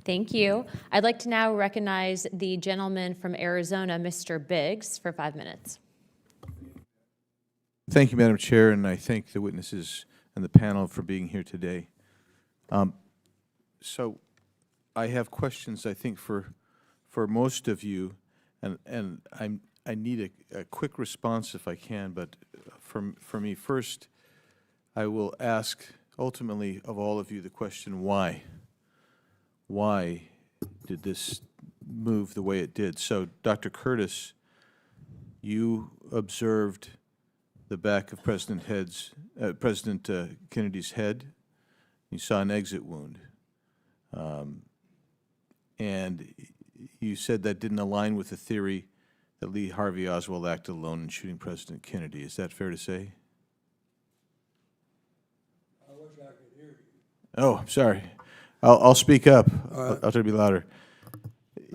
Thank you. I'd like to now recognize the gentleman from Arizona, Mr. Biggs, for 5 minutes. Thank you, Madam Chair, and I thank the witnesses and the panel for being here today. So I have questions, I think, for most of you, and I need a quick response if I can, but for me first, I will ask ultimately of all of you the question, why? Why did this move the way it did? So, Dr. Curtis, you observed the back of President Kennedy's head. You saw an exit wound. And you said that didn't align with the theory that Lee Harvey Oswald acted alone in shooting President Kennedy. Is that fair to say? I wish I could hear you. Oh, I'm sorry. I'll speak up. I'll try to be louder.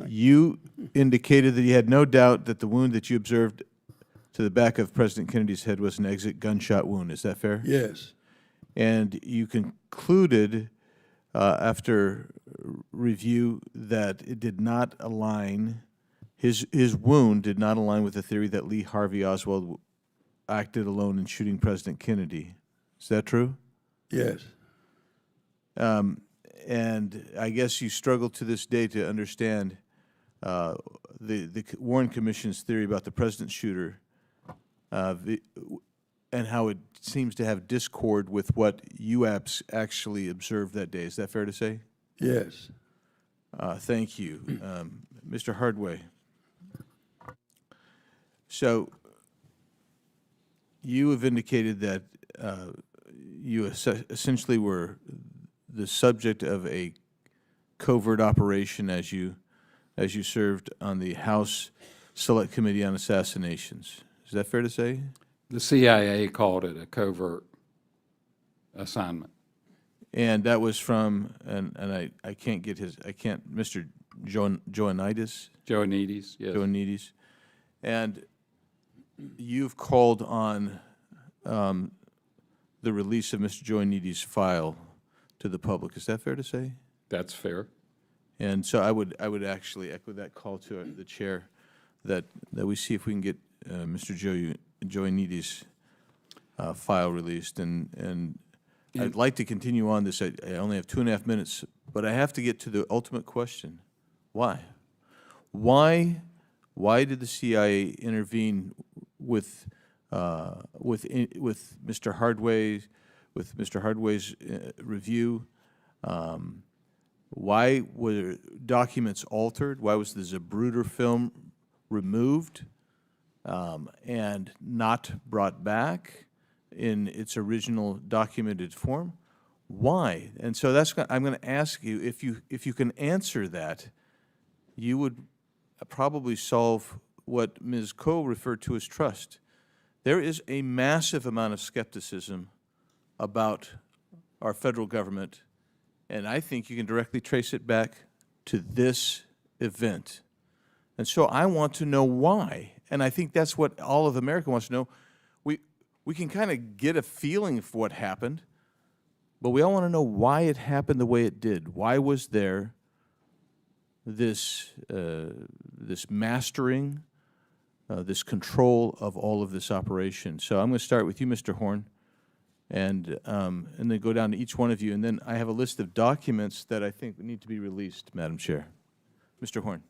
You indicated that you had no doubt that the wound that you observed to the back of President Kennedy's head was an exit gunshot wound. Is that fair? Yes. And you concluded after review that it did not align, his wound did not align with the theory that Lee Harvey Oswald acted alone in shooting President Kennedy. Is that true? Yes. And I guess you struggle to this day to understand the Warren Commission's theory about the president shooter and how it seems to have discord with what you actually observed that day. Is that fair to say? Yes. Thank you. Mr. Hardway. So you have indicated that you essentially were the subject of a covert operation as you served on the House Select Committee on Assassinations. Is that fair to say? The CIA called it a covert assignment. And that was from, and I can't get Mr. Joanides? Joanides, yes. Joanides. And you've called on the release of Mr. Joanides' file to the public. Is that fair to say? That's fair. And so I would actually echo that call to the chair that we see if we can get Mr. Joanides' file released. And I'd like to continue on this. I only have 2.5 minutes, but I have to get to the ultimate question. Why? Why did the CIA intervene with Mr. Hardway's review? Why were documents altered? Why was the Zapruder film removed and not brought back in its original documented form? Why? And so I'm going to ask you, if you can answer that, you would probably solve what Ms. Coe referred to as trust. There is a massive amount of skepticism about our federal government, and I think you can directly trace it back to this event. And so I want to know why, and I think that's what all of America wants to know. We can kind of get a feeling for what happened, but we all want to know why it happened the way it did. Why was there this mastering, this control of all of this operation? So I'm going to start with you, Mr. Horn, and then go down to each one of you. And then I have a list of documents that I think need to be released, Madam Chair. Mr. Horn.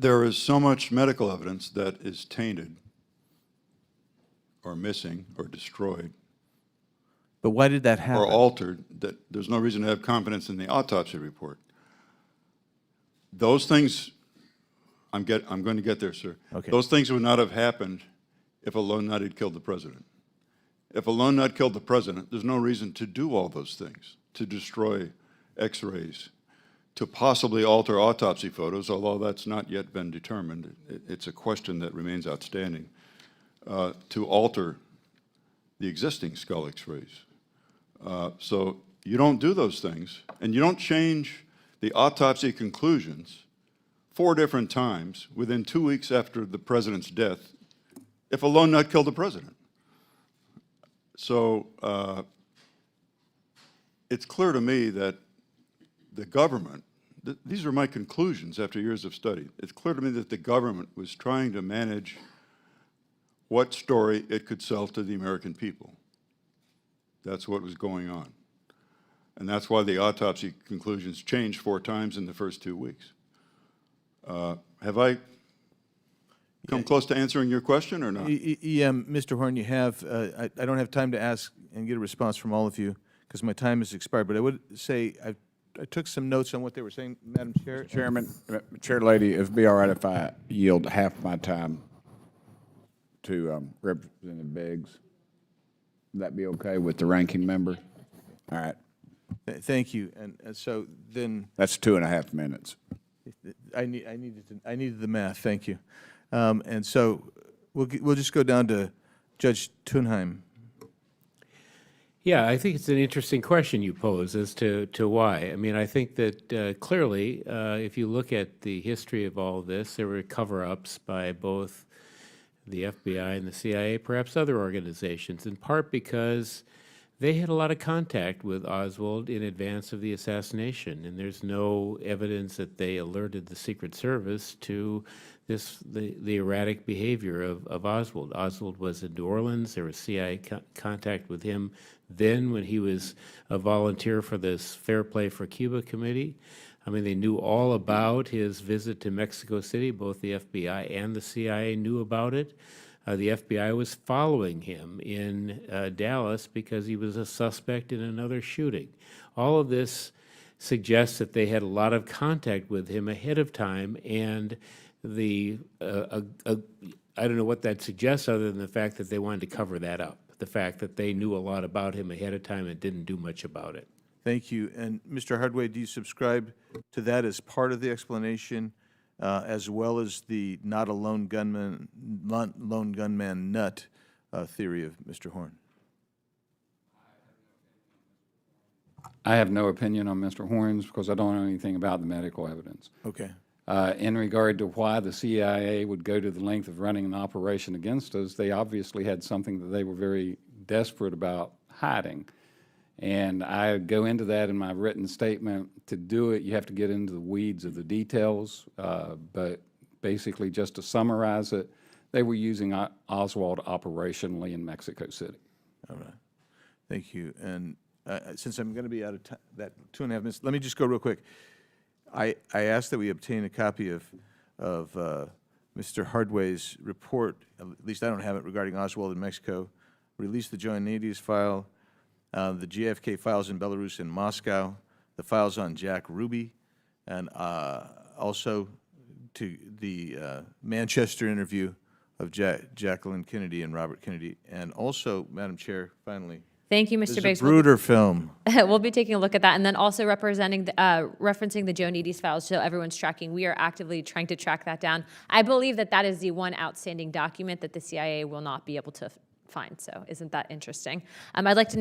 There is so much medical evidence that is tainted or missing or destroyed But why did that happen? or altered that there's no reason to have confidence in the autopsy report. Those things, I'm going to get there, sir. Okay. Those things would not have happened if a lone nut had killed the president. If a lone nut killed the president, there's no reason to do all those things, to destroy x-rays, to possibly alter autopsy photos, although that's not yet been determined. It's a question that remains outstanding, to alter the existing skull x-rays. So you don't do those things, and you don't change the autopsy conclusions 4 different times within 2 weeks after the president's death if a lone nut killed the president. So it's clear to me that the government, these are my conclusions after years of study. It's clear to me that the government was trying to manage what story it could sell to the American people. That's what was going on. And that's why the autopsy conclusions changed 4 times in the first 2 weeks. Have I come close to answering your question or not? Yeah, Mr. Horn, you have, I don't have time to ask and get a response from all of you because my time has expired, but I would say I took some notes on what they were saying, Madam Chair. Chairman, Chair Lady, if it be all right if I yield half my time to Representative Biggs, would that be okay with the ranking member? All right, Thank you. And so then that's 2.5 minutes. I needed the math. Thank you. And so we'll just go down to Judge Thunheim. Yeah, I think it's an interesting question you pose as to why. I mean, I think that clearly, if you look at the history of all of this, there were cover-ups by both the FBI and the CIA, perhaps other organizations, in part because they had a lot of contact with Oswald in advance of the assassination, and there's no evidence that they alerted the Secret Service to the erratic behavior of Oswald. Oswald was in New Orleans. There was CIA contact with him then when he was a volunteer for this Fair Play for Cuba committee. I mean, they knew all about his visit to Mexico City. Both the FBI and the CIA knew about it. The FBI was following him in Dallas because he was a suspect in another shooting. All of this suggests that they had a lot of contact with him ahead of time, and I don't know what that suggests other than the fact that they wanted to cover that up, the fact that they knew a lot about him ahead of time and didn't do much about it. Thank you. And Mr. Hardway, do you subscribe to that as part of the explanation, as well as the not a lone gunman nut theory of Mr. Horn? I have no opinion on Mr. Horns because I don't know anything about the medical evidence. Okay. In regard to why the CIA would go to the length of running an operation against us, they obviously had something that they were very desperate about hiding. And I go into that in my written statement. To do it, you have to get into the weeds of the details, but basically just to summarize it, they were using Oswald operationally in Mexico City. All right. Thank you. And since I'm going to be out of time, that 2.5 minutes, let me just go real quick. I asked that we obtain a copy of Mr. Hardway's report, at least I don't have it, regarding Oswald in Mexico, release the Joint Natives file, the JFK files in Belarus and Moscow, the files on Jack Ruby, and also to the Manchester interview of Jacqueline Kennedy and Robert Kennedy, and also, Madam Chair, finally, Thank you, Mr. there's a Biggs. Bruder film. We'll be taking a look at that, and then also referencing the Joe Neady's files, so everyone's tracking. We are actively trying to track that down. I believe that is the one outstanding document that the CIA will not be able to find. So, isn't that interesting? I'd like to